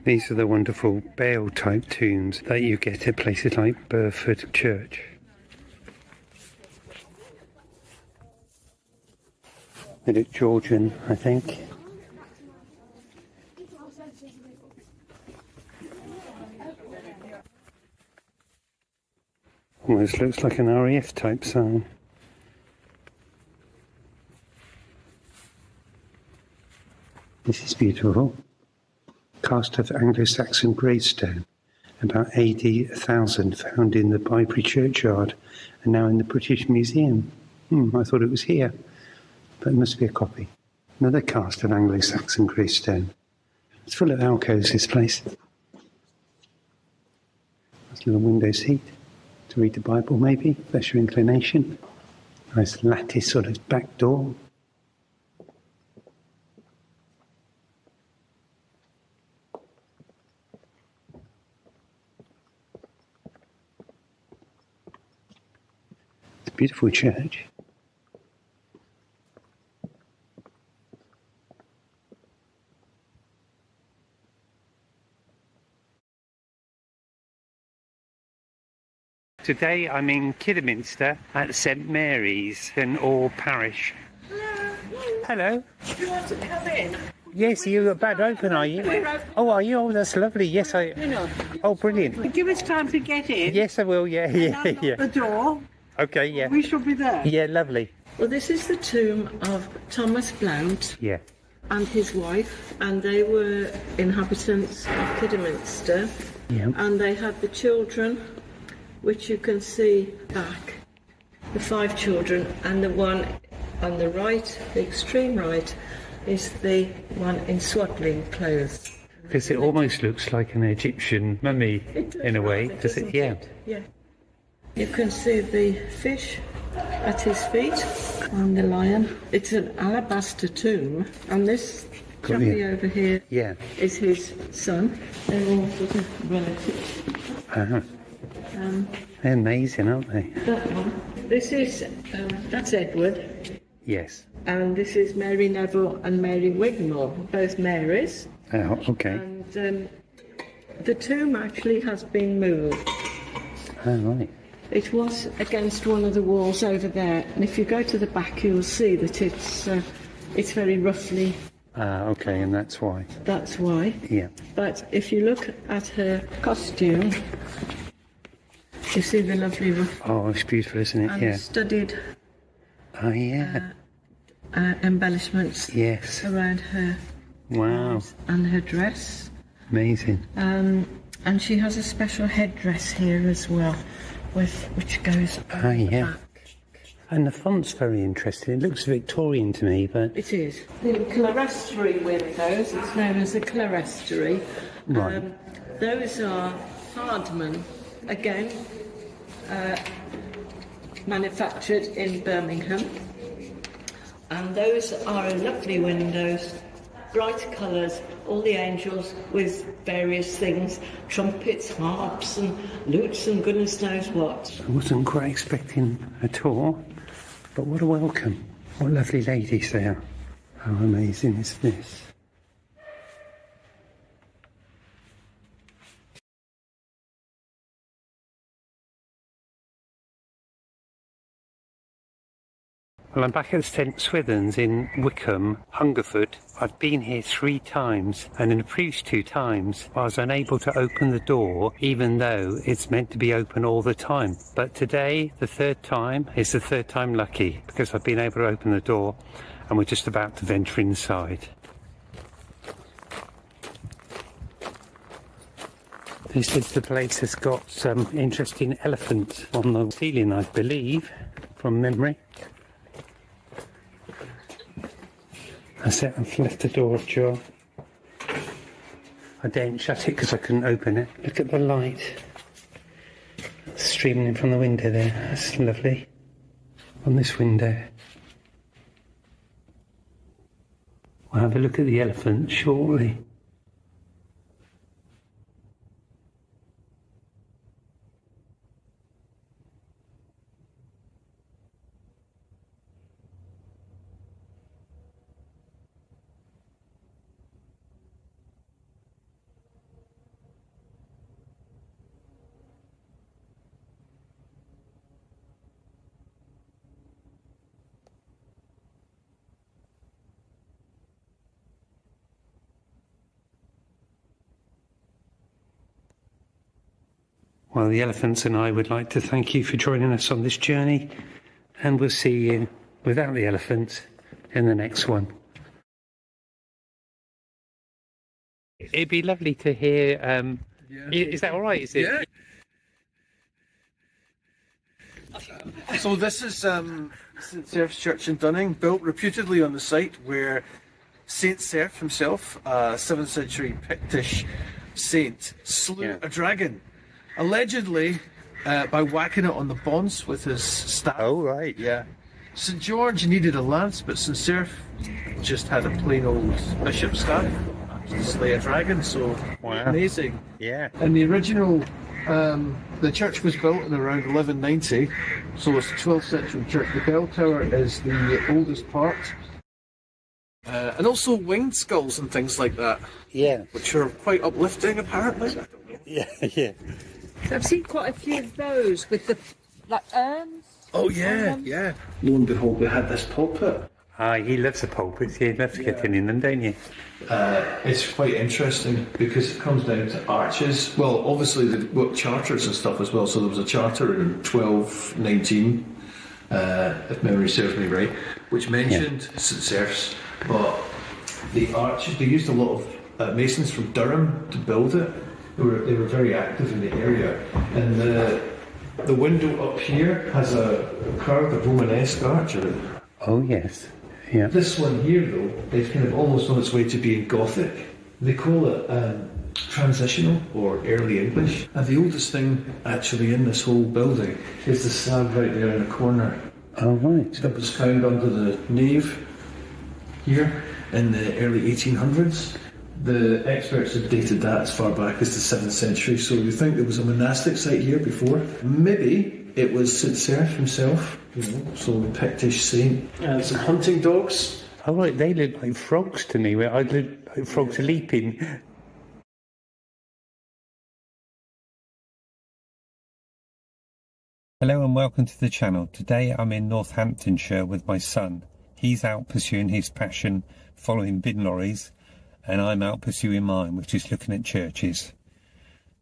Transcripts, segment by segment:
These are the wonderful bale-type tombs that you get at places like Burford Church. They look Georgian, I think. Almost looks like an RAF type sign. This is beautiful. Cast of Anglo-Saxon gravestone, about AD 1000, found in the Bibury churchyard and now in the British Museum. I thought it was here, but it must be a copy. Another cast of Anglo-Saxon gravestone. It's full of alcoves, this place. Nice little window seat to read the Bible, maybe, if that's your inclination. Nice lattice sort of back door. It's a beautiful church. Today I'm in Kidderminster at St Mary's in Orr Parish. Hello. Do you want to come in? Yes, you're about open, are you? We're open. Oh, are you? Oh, that's lovely. Yes, I... You know. Oh, brilliant. Give us time to get in. Yes, I will. Yeah, yeah, Unlock yeah. the door. Okay, yeah. We shall be there. Yeah, lovely. Well, this is the tomb of Thomas Blount Yeah. and his wife, and they were inhabitants of Kidderminster, Yeah. and they had the children, which you can see back, the 5 children, and the one on the right, the extreme right, is the one in swaddling clothes. Because it almost looks like an Egyptian mummy in a way, does it? Yeah. Yeah. You can see the fish at his feet and the lion. It's an alabaster tomb, and this chappie over here Yeah. is his son. They're all sort of relatives. Uh-huh. They're amazing, aren't they? That one. This is, that's Edward, Yes. and this is Mary Neville and Mary Wigmore, both Marys. Oh, okay. And the tomb actually has been moved. Oh, right. It was against one of the walls over there, and if you go to the back, you'll see that it's very roughly. Okay, and that's why. That's why. Yeah. But if you look at her costume, you see the lovely rough Oh, it's beautiful, isn't it? and Yeah. studied Oh, yeah. embellishments Yes. around her Wow. and her dress. Amazing. And she has a special headdress here as well, which goes Ah, on the yeah. back. And the font's very interesting. It looks Victorian to me, but... It is. The clerestory windows, it's known as a clerestory. Right. Those are Hardman, again, manufactured in Birmingham. And those are lovely windows, bright colours, all the angels with various things, trumpets, harps and lutes and goodness knows what. I wasn't quite expecting a tour, but what a welcome. What lovely ladies they are. How amazing is this? Well, I'm back at St Swithun's in Wickham, Hungerford. I've been here 3 times, and in the previous 2 times I was unable to open the door, even though it's meant to be open all the time. But today, the 3rd time, is the 3rd time lucky, because I've been able to open the door, and we're just about to venture inside. This is the place that's got some interesting elephants on the ceiling, I believe, from memory. I've left the door ajar. I daren't shut it because I couldn't open it. Look at the light streaming in from the window there. That's lovely. On this window. We'll have a look at the elephant shortly. Well, the elephants and I would like to thank you for joining us on this journey, and we'll see you without the elephants in the next one. It'd be lovely to hear. Is that all right? Is it? Yeah. So this is St Serph's Church in Dunning, built reputedly on the site where Saint Serph himself, a 7th century Pictish saint, slew a dragon, allegedly by whacking it on the bonds with his staff. Oh, right. Yeah. St George needed a lance, but St Serph just had a plain old bishop's staff to slay a dragon, so amazing. Yeah. And the original, the church was built in around 1190, so it's a 12th century church. The bell tower is the oldest part. And also winged skulls and things like that. Yeah. Which are quite uplifting, apparently. I don't know. Yeah, yeah. I've seen quite a few of those with the urns. Oh, yeah, yeah. Lo and behold, we had this pulpit. He loves the pulpits. He loves getting in them, don't you? It's quite interesting because it comes down to arches. Well, obviously they've got charters and stuff as well. So there was a charter in 1219, if memory serves me right, which mentioned St Serph's, but the arches, they used a lot of masons from Durham to build it. They were very active in the area, and the window up here has a carved a Romanesque arch in it. Oh, yes. Yeah. This one here, though, is kind of almost on its way to being Gothic. They call it transitional or early English. And the oldest thing actually in this whole building is the slab right there in the corner. Oh, right. That was found under the nave here in the early 1800s. The experts have dated that as far back as the 7th century, so you think there was a monastic site here before. Maybe it was St Serph himself, so the Pictish saint. And some hunting dogs. Oh, right, they look like frogs to me. I look like frogs leaping. Hello and welcome to the channel. Today I'm in Northamptonshire with my son. He's out pursuing his passion, following bin lorries, and I'm out pursuing mine, which is looking at churches.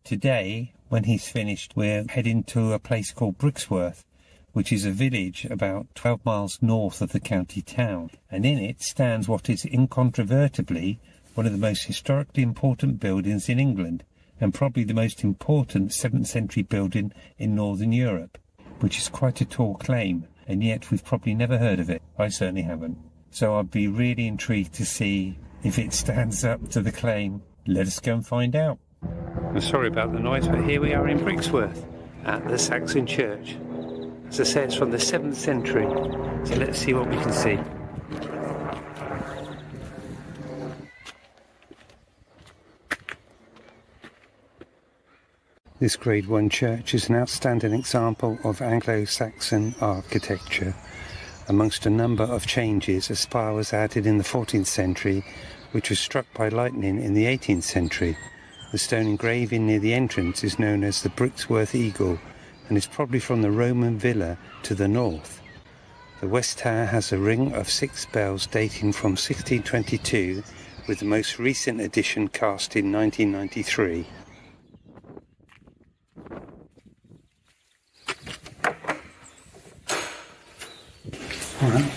Today, when he's finished, we're heading to a place called Brixworth, which is a village about 12 miles north of the county town, and in it stands what is incontrovertibly one of the most historically important buildings in England, and probably the most important 7th century building in Northern Europe, which is quite a tall claim, and yet we've probably never heard of it. I certainly haven't. So I'd be really intrigued to see if it stands up to the claim. Let us go and find out. I'm sorry about the noise, but here we are in Brixworth at the Saxon Church. As I say, it's from the 7th century, so let's see what we can see. This Grade 1 church is an outstanding example of Anglo-Saxon architecture. Amongst a number of changes, a spire was added in the 14th century, which was struck by lightning in the 18th century. The stone engraving near the entrance is known as the Brixworth Eagle and is probably from the Roman villa to the north. The west tower has a ring of 6 bells dating from 1622, with the most recent addition cast in 1993. All right.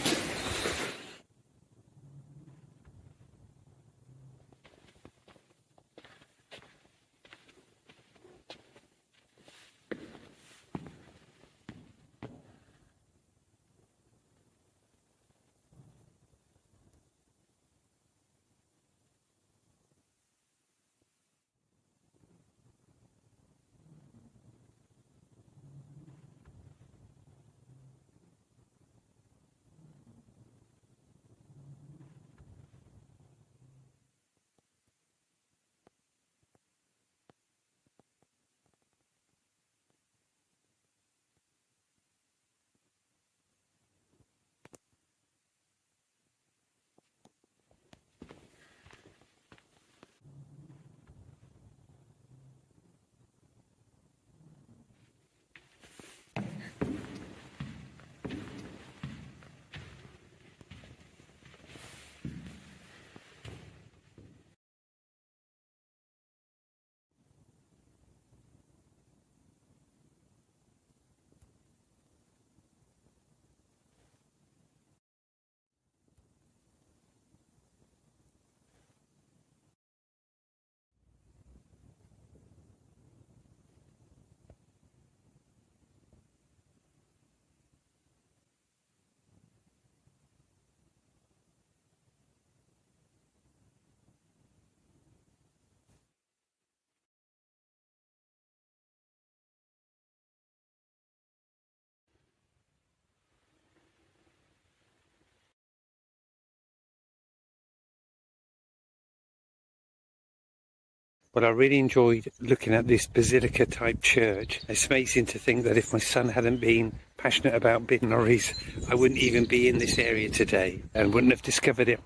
But I really enjoyed looking at this basilica-type church. It's amazing to think that if my son hadn't been passionate about bin lorries, I wouldn't even be in this area today and wouldn't have discovered it.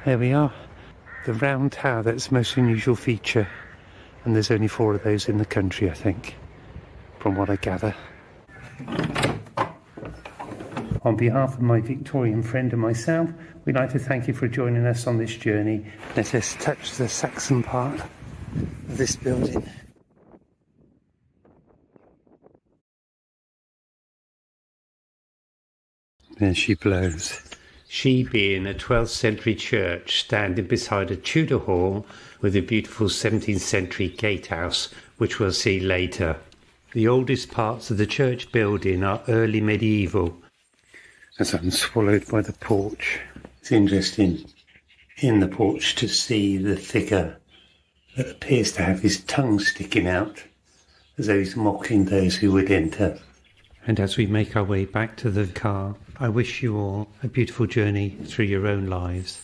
There we are, the round tower. That's the most unusual feature, and there's only 4 of those in the country, I think, from what I gather. On behalf of my Victorian friend and myself, we'd like to thank you for joining us on this journey. Let us touch the Saxon part of this building. There she blows. She being a 12th century church standing beside a Tudor hall with a beautiful 17th century gatehouse, which we'll see later. The oldest parts of the church building are early medieval, as I'm swallowed by the porch. It's interesting in the porch to see the figure that appears to have his tongue sticking out, as though he's mocking those who would enter. And as we make our way back to the car, I wish you all a beautiful journey through your own lives,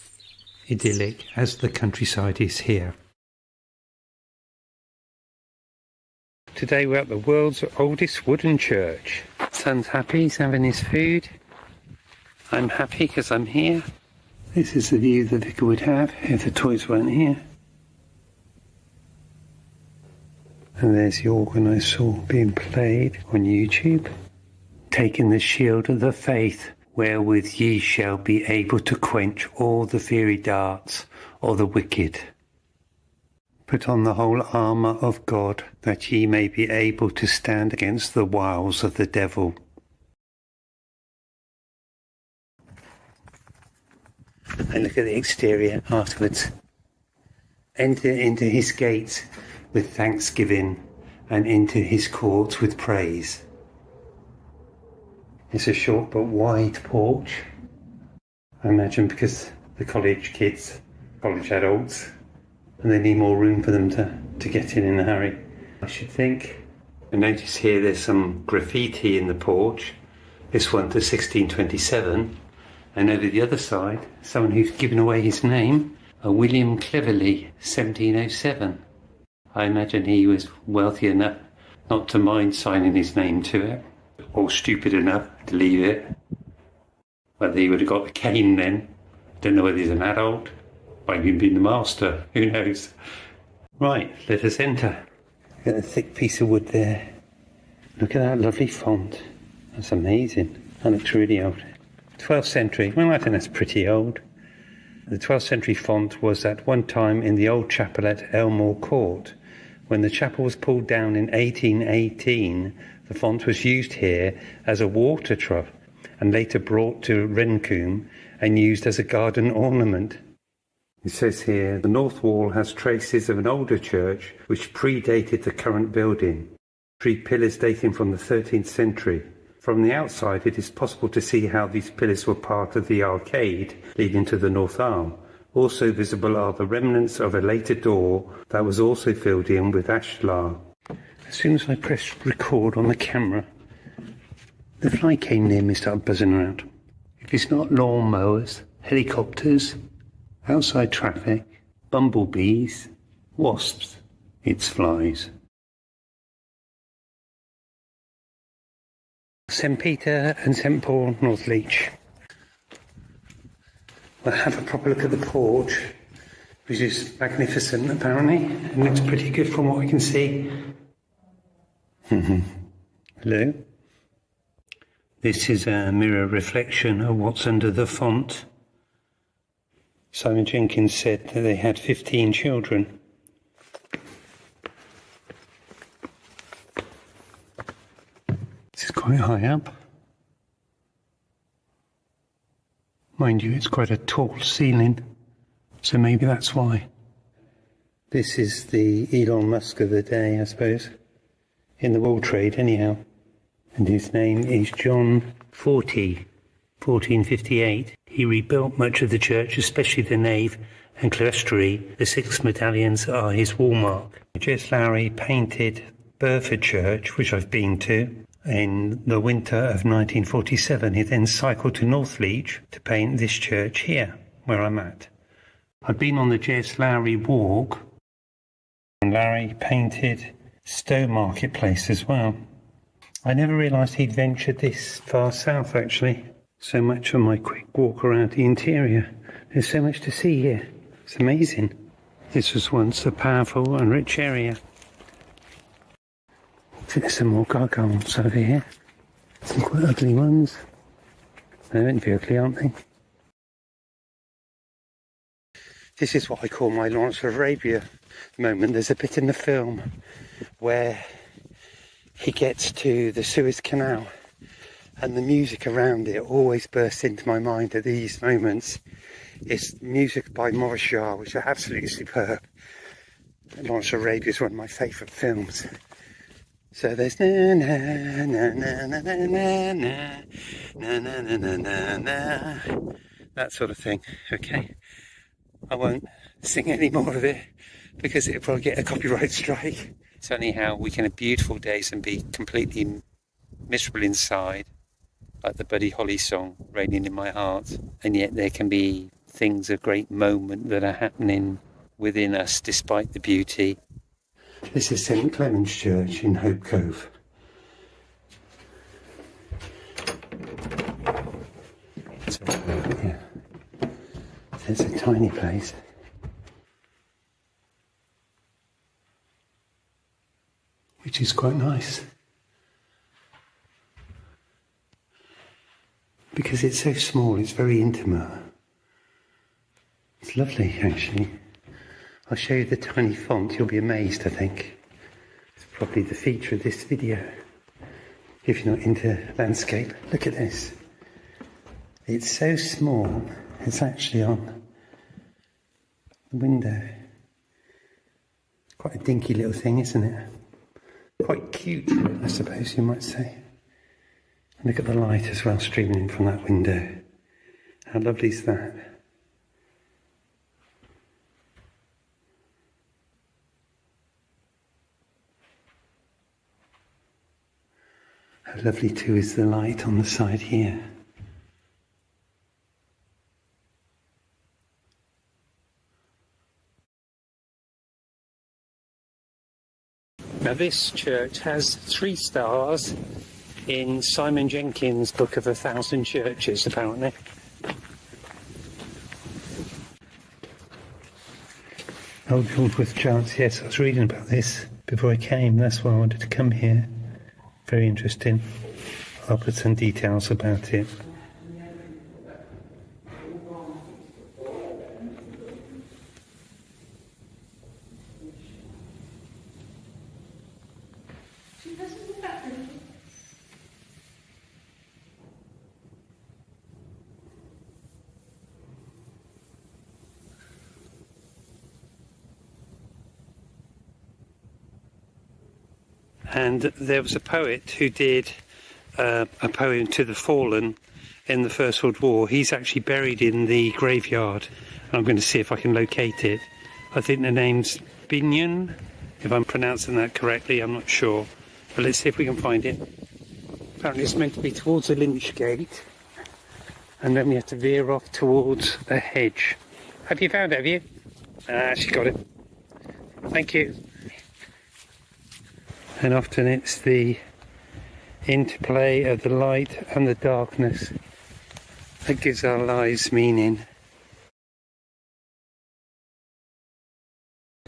idyllic as the countryside is here. Today we're at the world's oldest wooden church. Son's happy, he's having his food. I'm happy because I'm here. This is the view the vicar would have if the toys weren't here. And there's the organ I saw being played on YouTube. Taking the shield of the faith, wherewith ye shall be able to quench all the fiery darts of the wicked. Put on the whole armour of God, that ye may be able to stand against the wiles of the devil. And look at the exterior afterwards. Enter into his gates with thanksgiving, and into his courts with praise. It's a short but wide porch, I imagine, because the college kids, college adults, and they need more room for them to get in a hurry, I should think. I notice here there's some graffiti in the porch, this one to 1627, and over the other side, someone who's given away his name, William Cleverley, 1707. I imagine he was wealthy enough not to mind signing his name to it, or stupid enough to leave it. Whether he would have got the cane then, don't know whether he's an adult, might even be the master, who knows. Right, let us enter. Got a thick piece of wood there. Look at that lovely font. That's amazing. That looks really old. 12th century, well, I think that's pretty old. The 12th century font was at one time in the old chapel at Elmore Court. When the chapel was pulled down in 1818, the font was used here as a water trough and later brought to Rencombe and used as a garden ornament. It says here, the north wall has traces of an older church which predated the current building. 3 pillars dating from the 13th century. From the outside, it is possible to see how these pillars were part of the arcade leading to the north arm. Also visible are the remnants of a later door that was also filled in with ashlar. As soon as I pressed record on the camera, the fly came near me, started buzzing around. If it's not lawn mowers, helicopters, outside traffic, bumblebees, wasps, it's flies. St. Peter and St. Paul, Northleach. We'll have a proper look at the porch, which is magnificent apparently. It looks pretty good from what I can see. Hello. This is a mirror reflection of what's under the font. Simon Jenkins said that they had 15 children. This is quite high up. Mind you, it's quite a tall ceiling, so maybe that's why. This is the Elon Musk of the day, I suppose. In the world trade, anyhow. And his name is John 1458. He rebuilt much of the church, especially the nave and clerestory. The 6 medallions are his hallmark. J.S. Lowry painted Burford Church, which I've been to, in the winter of 1947. He then cycled to Northleach to paint this church here, where I'm at. I'd been on the J.S. Lowry walk, and Larry painted Stowe Marketplace as well. I never realised he'd ventured this far south, actually. So much for my quick walk around the interior. There's so much to see here. It's amazing. This was once a powerful and rich area. There's some more gargoyles over here. Some quite ugly ones. They're meant to be ugly, aren't they? This is what I call my Lawrence of Arabia moment. There's a bit in the film where he gets to the Suez Canal and the music around it always bursts into my mind at these moments. It's music by Maurice Jarre, which are absolutely superb. Lawrence of Arabia is one of my favourite films. So there's na na na na na na na na na na na na na, that sort of thing. Okay, I won't sing any more of it because it'll probably get a copyright strike. So anyhow, we can have beautiful days and be completely miserable inside, like the Buddy Holly song, Raining in My Heart. And yet there can be things of great moment that are happening within us despite the beauty. This is St Clement's Church in Hope Cove. So, yeah, it's a tiny place. Which is quite nice. Because it's so small, it's very intimate. It's lovely, actually. I'll show you the tiny font, you'll be amazed, I think. It's probably the feature of this video. If you're not into landscape, look at this. It's so small, it's actually on the window. Quite a dinky little thing, isn't it? Quite cute, I suppose you might say. And look at the light as well streaming in from that window. How lovely is that? How lovely too is the light on the side here. Now this church has 3 stars in Simon Jenkins' book of 1,000 churches, apparently. Old Aldworth Chance, yes, I was reading about this before I came, that's why I wanted to come here. Very interesting. I'll put some details about it. And there was a poet who did a poem to the fallen in the First World War. He's actually buried in the graveyard. I'm going to see if I can locate it. I think the name's Binion, if I'm pronouncing that correctly, I'm not sure. But let's see if we can find it. Apparently it's meant to be towards a lynch gate. And then we have to veer off towards a hedge. Have you found it, have you? She got it. Thank you. And often it's the interplay of the light and the darkness that gives our lives meaning.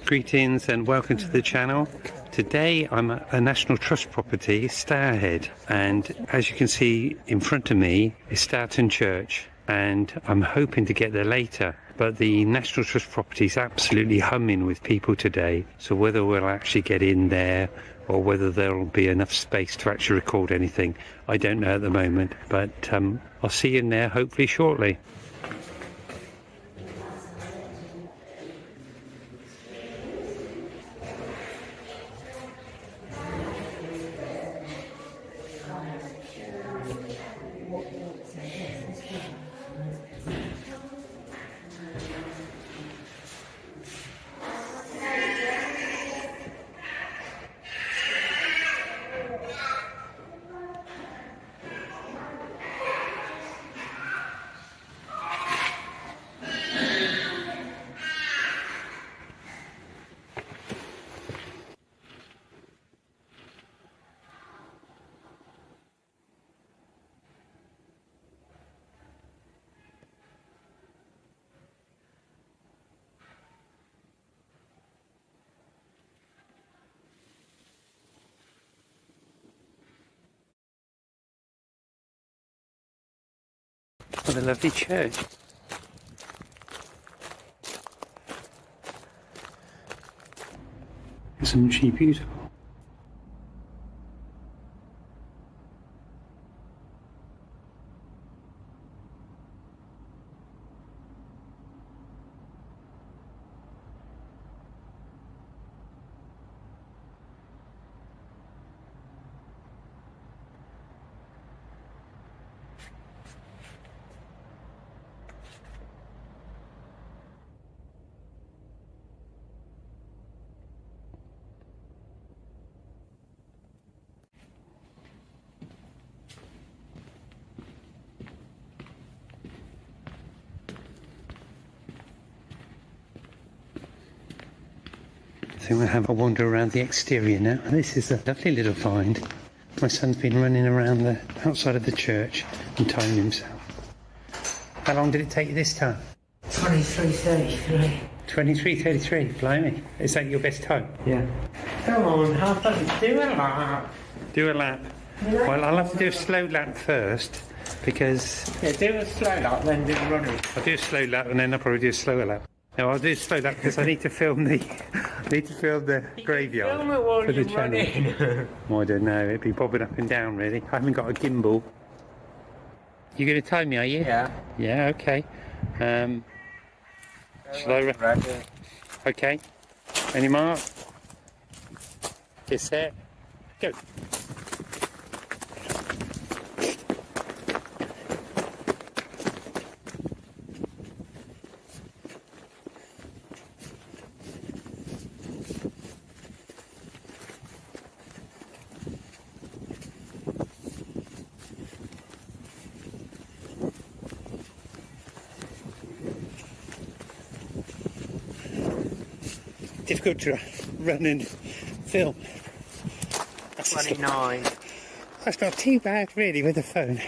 Greetings and welcome to the channel. Today I'm at a National Trust property, Stourhead, and as you can see in front of me is Stourton Church, and I'm hoping to get there later. But the National Trust property is absolutely humming with people today, so whether we'll actually get in there or whether there will be enough space to actually record anything, I don't know at the moment, but I'll see you in there hopefully shortly. What a lovely church. Isn't she beautiful? I think we'll have a wander around the exterior now. This is a lovely little find. My son's been running around the outside of the church and timing himself. How long did it take you this time? 23:33. 23:33, blimey. Is that your best time? Yeah. Come on, have fun. Do a lap. Do a lap. Well, I'll have to do a slow lap first because... Yeah, do a slow lap, then do running. I'll do a slow lap and then I'll probably do a slower lap. No, I'll do a slow lap because I need to film the... graveyard Film it while for the you're channel. running. Well, I don't know. It'd be bobbing up and down, really. I haven't got a gimbal. You going to time me, are you? Yeah. Yeah, okay. Shall I... Ready. Okay. Any mark? Get set. Go. Difficult to run and film. That's 29. That's not too bad, really, with a phone.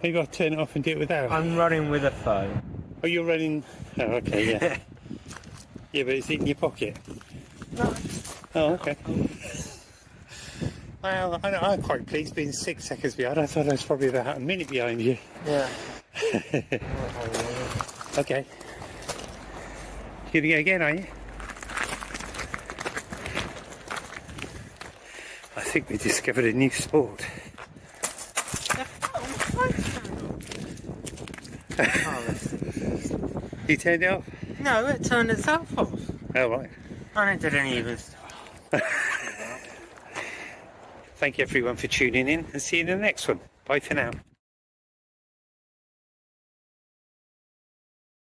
Maybe I'll turn it off and do it without. I'm running with a phone. Oh, you're running... Oh, okay, yeah. Yeah, but it's in your pocket. No. Oh, okay. Well, I'm quite pleased being 6 seconds behind. I thought I was probably about a minute behind you. Yeah. Okay. You gonna go again, are you? I think we discovered a new sport. You turned it off? No, it turned itself off. Oh, right. And it didn't even stop. Thank you everyone for tuning in and see you in the next one. Bye for now.